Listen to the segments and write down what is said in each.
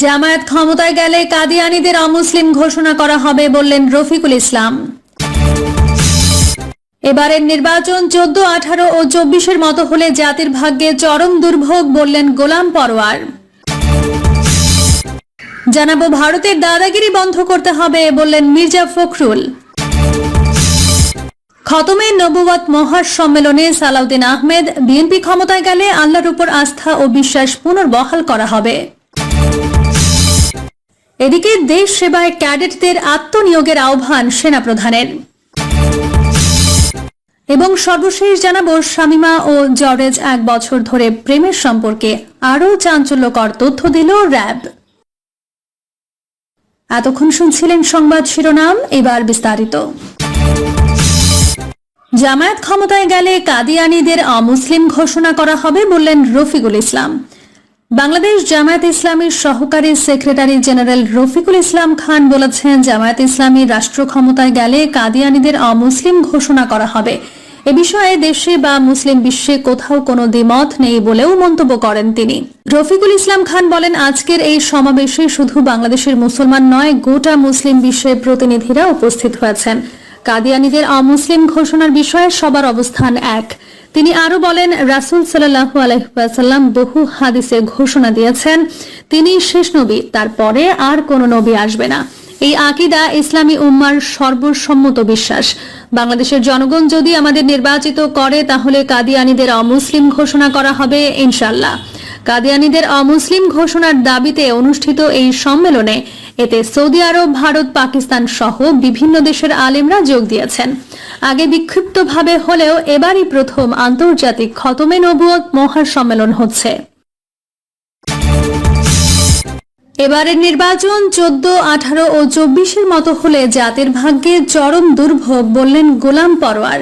জামায়াত ক্ষমতায় গেলে কাদিয়ানীদের অমুসলিম ঘোষণা করা হবে বললেন রফিকুল ইসলাম। এবারের নির্বাচন 14, 18 ও 24-এর মতো হলে জাতির ভাগ্যে চরম দুর্ভোগ বললেন গোলাম পরোয়ার। জানাবো ভারতের দাদাগিরি বন্ধ করতে হবে বললেন মির্জা ফখরুল। খতমে নবুয়ত মহাসম্মেলনে সালাউদ্দিন আহমেদ, বিএনপি ক্ষমতায় গেলে আল্লাহর উপর আস্থা ও বিশ্বাস পুনর্বহাল করা হবে। এদিকে দেশ সেবায় ক্যাডেটদের আত্মনিয়োগের আহ্বান সেনাপ্রধানের। এবং সর্বশেষ জানাবো শামিমা ও জর্জ 1 বছর ধরে প্রেমের সম্পর্কে আরও চাঞ্চল্যকর তথ্য দিল র্যাব। এতক্ষণ শুনছিলেন সংবাদ শিরোনাম, এবার বিস্তারিত। জামায়াত ক্ষমতায় গেলে কাদিয়ানীদের অমুসলিম ঘোষণা করা হবে বললেন রফিকুল ইসলাম। বাংলাদেশ জামায়াত ইসলামীর সহকারী সেক্রেটারি জেনারেল রফিকুল ইসলাম খান বলেছেন, জামায়াত ইসলামী রাষ্ট্র ক্ষমতায় গেলে কাদিয়ানীদের অমুসলিম ঘোষণা করা হবে। এ বিষয়ে দেশে বা মুসলিম বিশ্বে কোথাও কোনো দ্বিমত নেই বলেও মন্তব্য করেন তিনি। রফিকুল ইসলাম খান বলেন, আজকের এই সমাবেশে শুধু বাংলাদেশের মুসলমান নয়, গোটা মুসলিম বিশ্বের প্রতিনিধিরা উপস্থিত হয়েছেন। কাদিয়ানীদের অমুসলিম ঘোষণার বিষয়ে সবার অবস্থান এক। তিনি আরো বলেন, রাসূল সাল্লাল্লাহু আলাইহি ওয়াসাল্লাম বহু হাদিসে ঘোষণা দিয়েছেন তিনি শেষ নবী, তারপরে আর কোনো নবী আসবে না। এই আকীদা ইসলামী উম্মার সর্বসম্মত বিশ্বাস। বাংলাদেশের জনগণ যদি আমাদের নির্বাচিত করে তাহলে কাদিয়ানীদের অমুসলিম ঘোষণা করা হবে ইনশাআল্লাহ। কাদিয়ানীদের অমুসলিম ঘোষণার দাবিতে অনুষ্ঠিত এই সম্মেলনে এতে সৌদি আরব, ভারত, পাকিস্তান সহ বিভিন্ন দেশের আলেমরা যোগ দিয়েছেন। আগে বিক্ষিপ্তভাবে হলেও এবারই প্রথম আন্তর্জাতিক খতমে নবুয়ত মহাসম্মেলন হচ্ছে। এবারের নির্বাচন 14, 18 ও 24-এর মতো হলে জাতির ভাগ্যে চরম দুর্ভোগ বললেন গোলাম পরোয়ার।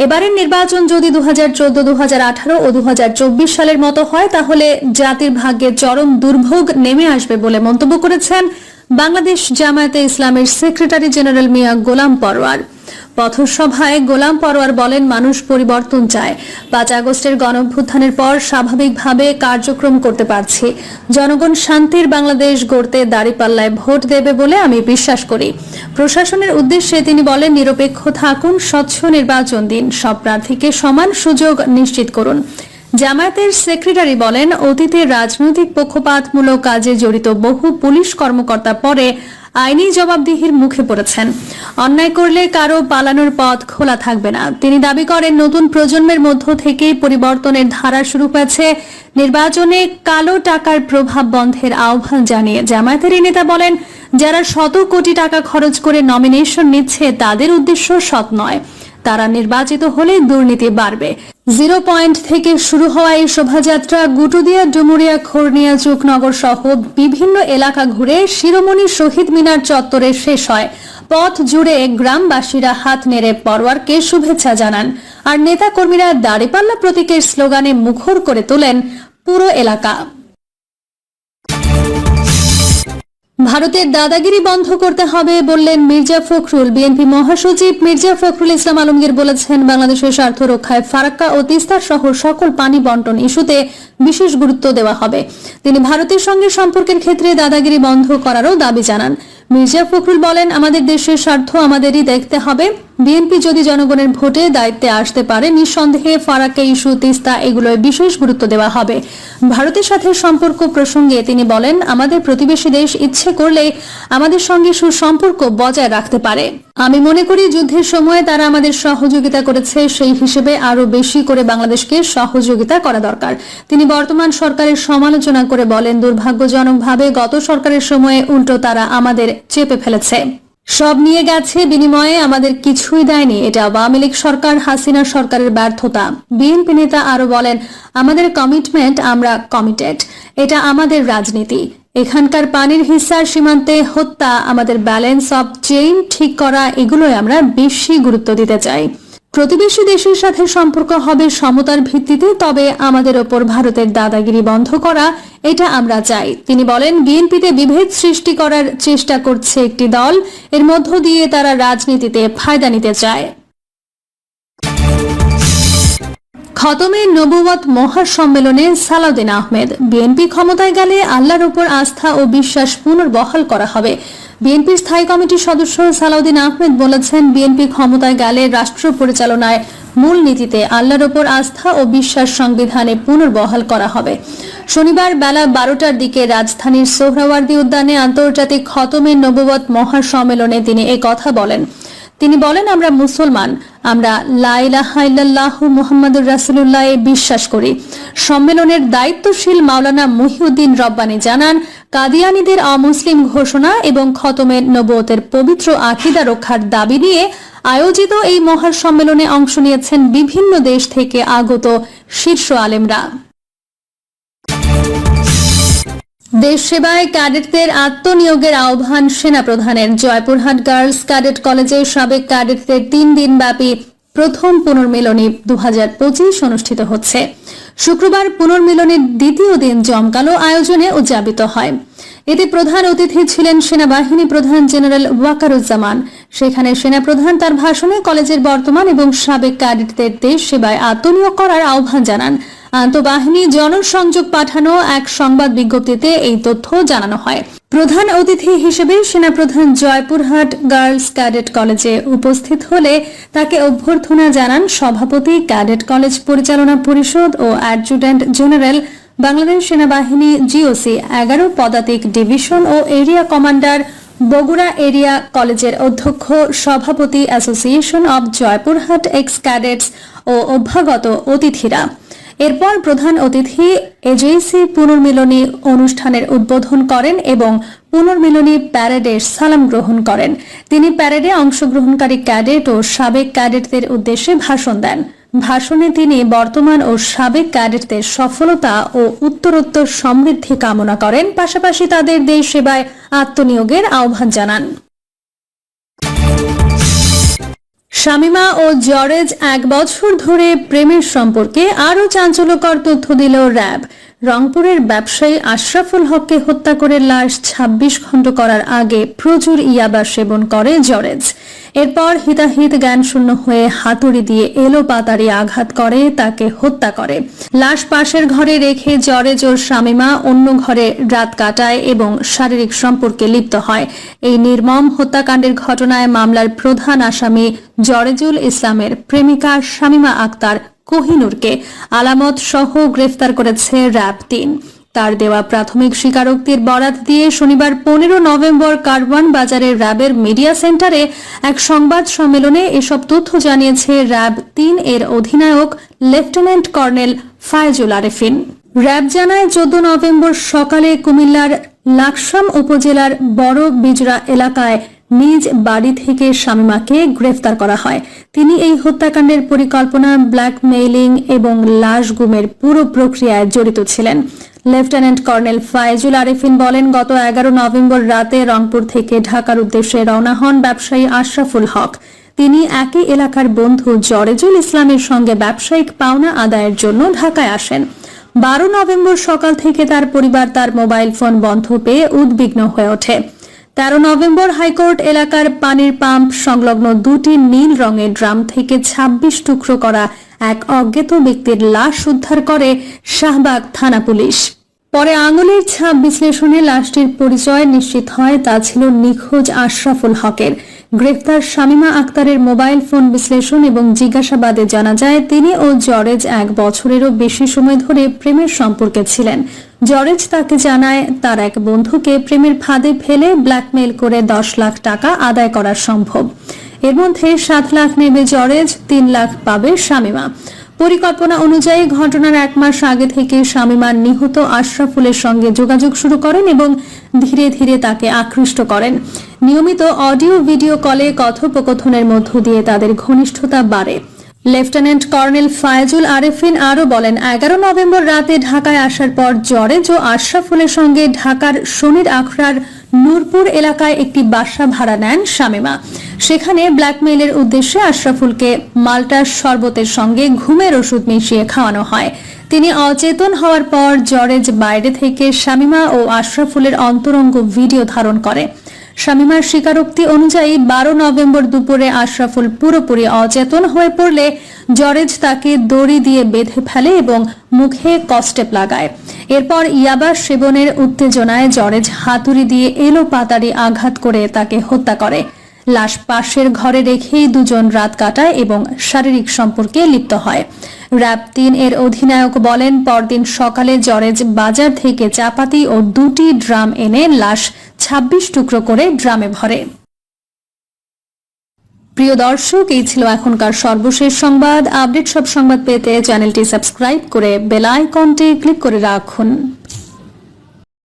এবারের নির্বাচন যদি 2014, 2018 ও 2024 সালের মতো হয় তাহলে জাতির ভাগ্যে চরম দুর্ভোগ নেমে আসবে বলে মন্তব্য করেছেন বাংলাদেশ জামায়াতে ইসলামের সেক্রেটারি জেনারেল মিয়া গোলাম পরোয়ার। পথসভায় গোলাম পরোয়ার বলেন, মানুষ পরিবর্তন চায়। 5 আগস্টের গণঅভ্যুত্থানের পর স্বাভাবিকভাবে কার্যক্রম করতে পারছি। জনগণ শান্তির বাংলাদেশ গড়তে দাঁড়িপাল্লায় ভোট দেবে বলে আমি বিশ্বাস করি। প্রশাসনের উদ্দেশ্যে তিনি বলেন, নিরপেক্ষ থাকুন, স্বচ্ছ নির্বাচন দিন, সব প্রার্থীকে সমান সুযোগ নিশ্চিত করুন। জামায়াতের সেক্রেটারি বলেন, অতীতে রাজনৈতিক পক্ষপাতমূলক কাজে জড়িত বহু পুলিশ কর্মকর্তা পরে আইনি জবাবদিহির মুখে পড়েছেন। অন্যায় করলে কারো পালানোর পথ খোলা থাকবে না। তিনি দাবি করেন, নতুন প্রজন্মের মধ্য থেকেই পরিবর্তনের ধারা শুরু হয়েছে। নির্বাচনে কালো টাকার প্রভাব বন্ধের আহ্বান জানিয়ে জামায়াতের এই নেতা বলেন, যারা শত কোটি টাকা খরচ করে নমিনেশন নিচ্ছে তাদের উদ্দেশ্য সৎ নয়। তারা নির্বাচিত হলে দুর্নীতি বাড়বে। 0 পয়েন্ট থেকে শুরু হওয়া এই শোভাযাত্রা গুটুদিয়া, ডুমুরিয়া, খোরনিয়া, চুকনগর সহ বিভিন্ন এলাকা ঘুরে শিরোমণি শহীদ মিনার চত্বরে শেষ হয়। পথ জুড়ে গ্রামবাসীরা হাত নেড়ে পরোয়ারকে শুভেচ্ছা জানান, আর নেতাকর্মীরা দাঁড়িপাল্লা প্রতীকের স্লোগানে মুখর করে তোলেন পুরো এলাকা। ভারতের দাদাগিরি বন্ধ করতে হবে বললেন মির্জা ফখরুল। বিএনপি মহাসচিব মির্জা ফখরুল ইসলাম আলমগীর বলেছেন, বাংলাদেশের স্বার্থ রক্ষায় ফারাক্কা ও তিস্তা সহ সকল পানি বন্টন ইস্যুতে বিশেষ গুরুত্ব দেওয়া হবে। তিনি ভারতের সঙ্গে সম্পর্কের ক্ষেত্রে দাদাগিরি বন্ধ করারও দাবি জানান। মির্জা ফখরুল বলেন, আমাদের দেশের স্বার্থ আমাদেরই দেখতে হবে। বিএনপি যদি জনগণের ভোটে দায়িত্বে আসতে পারে, নিঃসন্দেহে ফারাক্কা ইস্যু, তিস্তা এগুলোয় বিশেষ গুরুত্ব দেওয়া হবে। ভারতের সাথে সম্পর্ক প্রসঙ্গে তিনি বলেন, আমাদের প্রতিবেশী দেশ ইচ্ছে করলে আমাদের সঙ্গে সুসম্পর্ক বজায় রাখতে পারে। আমি মনে করি যুদ্ধের সময় তারা আমাদের সহযোগিতা করেছে, সেই হিসেবে আরো বেশি করে বাংলাদেশকে সহযোগিতা করা দরকার। তিনি বর্তমান সরকারের সমালোচনা করে বলেন, দুর্ভাগ্যজনকভাবে গত সরকারের সময়ে উল্টো তারা আমাদের চেপে ফেলেছে, সব নিয়ে গেছে, বিনিময়ে আমাদের কিছুই দেয়নি। এটা আওয়ামী লীগ সরকার, হাসিনা সরকারের ব্যর্থতা। বিএনপি নেতা আরো বলেন, আমাদের কমিটমেন্ট, আমরা কমিটেড, এটা আমাদের রাজনীতি। এখানকার পানির হিস্সার সীমান্তে হত্যা, আমাদের ব্যালেন্স অফ চেইন ঠিক করা, এগুলোই আমরা বেশি গুরুত্ব দিতে চাই। প্রতিবেশী দেশের সাথে সম্পর্ক হবে সমতার ভিত্তিতে, তবে আমাদের ওপর ভারতের দাদাগিরি বন্ধ করা, এটা আমরা চাই। তিনি বলেন, বিএনপিতে বিভেদ সৃষ্টি করার চেষ্টা করছে একটি দল, এর মধ্য দিয়ে তারা রাজনীতিতে ফায়দা নিতে চায়। খতমে নবুয়ত মহাসম্মেলনে সালাউদ্দিন আহমেদ। বিএনপি ক্ষমতায় গেলে আল্লাহর উপর আস্থা ও বিশ্বাস পুনর্বহাল করা হবে। বিএনপির স্থায়ী কমিটির সদস্য সালাউদ্দিন আহমেদ বলেছেন, বিএনপি ক্ষমতায় গেলে রাষ্ট্র পরিচালনায় মূল নীতিতে আল্লাহর উপর আস্থা ও বিশ্বাস সংবিধানে পুনর্বহাল করা হবে। শনিবার বেলা 12টার দিকে রাজধানীর সোহরাওয়ার্দী উদ্যানে আন্তর্জাতিক খতমে নবুয়ত মহাসম্মেলনে তিনি এই কথা বলেন। তিনি বলেন, আমরা মুসলমান, আমরা লা ইলাহা ইল্লাল্লাহু মুহাম্মাদুর রাসূলুল্লাহ এ বিশ্বাস করি। সম্মেলনের দায়িত্বশীল মাওলানা মুহিউদ্দিন রব্বানী জানান, কাদিয়ানীদের অমুসলিম ঘোষণা এবং খতমে নবুয়তের পবিত্র আকীদা রক্ষার দাবি নিয়ে আয়োজিত এই মহাসম্মেলনে অংশ নিয়েছেন বিভিন্ন দেশ থেকে আগত শীর্ষ আলেমরা। দেশ সেবায় ক্যাডেটদের আত্মনিয়োগের আহ্বান সেনাপ্রধানের। জয়পুরহাট গার্লস ক্যাডেট কলেজে সাবেক ক্যাডেটদের 3 দিনব্যাপী প্রথম পুনর্মিলনী 2025 অনুষ্ঠিত হচ্ছে। শুক্রবার পুনর্মিলনের দ্বিতীয় দিন জমকালো আয়োজনে উদযাপিত হয়। এতে প্রধান অতিথি ছিলেন সেনাবাহিনী প্রধান জেনারেল ওয়াকারুজ্জামান। সেখানে সেনাপ্রধান তার ভাষণে কলেজের বর্তমান এবং সাবেক ক্যাডেটদের দেশ সেবায় আত্মনিয়োগ করার আহ্বান জানান। আন্তঃবাহিনী জনসংযোগ পাঠানো এক সংবাদ বিজ্ঞপ্তিতে এই তথ্য জানানো হয়। প্রধান অতিথি হিসেবে সেনাপ্রধান জয়পুরহাট গার্লস ক্যাডেট কলেজে উপস্থিত হলে তাকে অভ্যর্থনা জানান সভাপতি, ক্যাডেট কলেজ পরিচালনা পরিষদ ও অ্যাডজুট্যান্ট জেনারেল, বাংলাদেশ সেনাবাহিনী জিওসি 11 পদাতিক ডিভিশন ও এরিয়া কমান্ডার, বগুড়া এরিয়া কলেজের অধ্যক্ষ, সভাপতি, association of Joypurhat ex cadets ও অভ্যাগত অতিথিরা। এরপর প্রধান অতিথি এজেসি পুনর্মিলনী অনুষ্ঠানের উদ্বোধন করেন এবং পুনর্মিলনী প্যারেডের সালাম গ্রহণ করেন। তিনি প্যারেডে অংশগ্রহণকারী ক্যাডেট ও সাবেক ক্যাডেটদের উদ্দেশ্যে ভাষণ দেন। ভাষণে তিনি বর্তমান ও সাবেক ক্যাডেটদের সফলতা ও উত্তরোত্তর সমৃদ্ধি কামনা করেন, পাশাপাশি তাদের দেশ সেবায় আত্মনিয়োগের আহ্বান জানান। শামীমা ও জরেজ 1 বছর ধরে প্রেমের সম্পর্কে আরও চাঞ্চল্যকর তথ্য দিল র্যাব। রংপুরের ব্যবসায়ী আশরাফুল হককে হত্যা করে লাশ 26 খণ্ড করার আগে প্রচুর ইয়াবা সেবন করে জরেজ। এরপর হিতাহিত জ্ঞানশূন্য হয়ে হাতুড়ি দিয়ে এলোপাতাড়ি আঘাত করে তাকে হত্যা করে। লাশ পাশের ঘরে রেখে জরেজ ও শামীমা অন্য ঘরে রাত কাটায় এবং শারীরিক সম্পর্কে লিপ্ত হয়। এই নির্মম হত্যাকাণ্ডের ঘটনায় মামলার প্রধান আসামি জরেজুল ইসলামের প্রেমিকা শামীমা আক্তার কোহিনুরকে আলামত সহ গ্রেফতার করেছে র্যাব 3। তার দেওয়া প্রাথমিক স্বীকারোক্তির বরাত দিয়ে শনিবার 15 নভেম্বর কারওয়ান বাজারের র্যাবের মিডিয়া সেন্টারে এক সংবাদ সম্মেলনে এসব তথ্য জানিয়েছে র্যাব 3 এর অধিনায়ক লেফটেন্যান্ট কর্নেল ফায়েজুল আরেফিন। র্যাব জানায়, 14 নভেম্বর সকালে কুমিল্লার লাকসাম উপজেলার বড় বিজরা এলাকায় নিজ বাড়ি থেকে শামীমাকে গ্রেফতার করা হয়। তিনি এই হত্যাকাণ্ডের পরিকল্পনা, ব্ল্যাকমেইলিং এবং লাশ গুমের পুরো প্রক্রিয়ায় জড়িত ছিলেন। লেফটেন্যান্ট কর্নেল ফায়েজুল আরেফিন বলেন, গত 11 নভেম্বর রাতে রংপুর থেকে ঢাকার উদ্দেশ্যে রওনা হন ব্যবসায়ী আশরাফুল হক। তিনি একই এলাকার বন্ধু জরেজুল ইসলামের সঙ্গে ব্যবসায়িক পাওনা আদায়ের জন্য ঢাকায় আসেন। 12 নভেম্বর সকাল থেকে তার পরিবার তার মোবাইল ফোন বন্ধ পেয়ে উদ্বিগ্ন হয়ে ওঠে। 13 নভেম্বর হাইকোর্ট এলাকার পানির পাম্প সংলগ্ন 2টি নীল রঙের ড্রাম থেকে 26 টুকরো করা এক অজ্ঞাত ব্যক্তির লাশ উদ্ধার করে শাহবাগ থানা পুলিশ। পরে আঙুলের ছাপ বিশ্লেষণে লাশটির পরিচয় নিশ্চিত হয় তা ছিল নিখোঁজ আশরাফুল হকের। গ্রেফতার শামীমা আক্তারের মোবাইল ফোন বিশ্লেষণ এবং জিজ্ঞাসাবাদে জানা যায়, তিনি ও জরেজ 1 বছরেরও বেশি সময় ধরে প্রেমের সম্পর্কে ছিলেন। জরেজ তাকে জানায় তার এক বন্ধুকে প্রেমের ফাঁদে ফেলে ব্ল্যাকমেইল করে 10 লাখ টাকা আদায় করা সম্ভব। এর মধ্যে 7 লাখ নেবে জরেজ, 3 লাখ পাবে শামীমা। পরিকল্পনা অনুযায়ী ঘটনার 1 মাস আগে থেকে শামীমা নিহত আশরাফুলের সঙ্গে যোগাযোগ শুরু করেন এবং ধীরে ধীরে তাকে আকৃষ্ট করেন। নিয়মিত অডিও ভিডিও কলে কথোপকথনের মধ্য দিয়ে তাদের ঘনিষ্ঠতা বাড়ে। লেফটেন্যান্ট কর্নেল ফায়েজুল আরেফিন আরও বলেন, 11 নভেম্বর রাতে ঢাকায় আসার পর জরেজ ও আশরাফুলের সঙ্গে ঢাকার শনির আখড়ার নূরপুর এলাকায় একটি বাসা ভাড়া নেন শামীমা। সেখানে ব্ল্যাকমেইলের উদ্দেশ্যে আশরাফুলকে মাল্টার শরবতের সঙ্গে ঘুমের ওষুধ মিশিয়ে খাওয়ানো হয়। তিনি অচেতন হওয়ার পর জরেজ বাইরে থেকে শামীমা ও আশরাফুলের অন্তরঙ্গ ভিডিও ধারণ করে। শামীমার স্বীকারোক্তি অনুযায়ী 12 নভেম্বর দুপুরে আশরাফুল পুরোপুরি অচেতন হয়ে পড়লে জরেজ তাকে দড়ি দিয়ে বেঁধে ফেলে এবং মুখে কস্টেপ লাগায়। এরপর ইয়াবা সেবনের উত্তেজনায় জরেজ হাতুড়ি দিয়ে এলোপাতাড়ি আঘাত করে তাকে হত্যা করে। লাশ পাশের ঘরে রেখেই দুজন রাত কাটায় এবং শারীরিক সম্পর্কে লিপ্ত হয়। র‍্যাব ৩ এর অধিনায়ক বলেন, পরদিন সকালে জরেজ বাজার থেকে চাপাতি ও 2টি ড্রাম এনে লাশ ২৬ টুকরো করে ড্রামে ভরে। প্রিয় দর্শক, এই ছিল এখনকার সর্বশেষ সংবাদ। আপডেট সব সংবাদ পেতে চ্যানেলটি সাবস্ক্রাইব করে বেল আইকনটি ক্লিক করে রাখুন।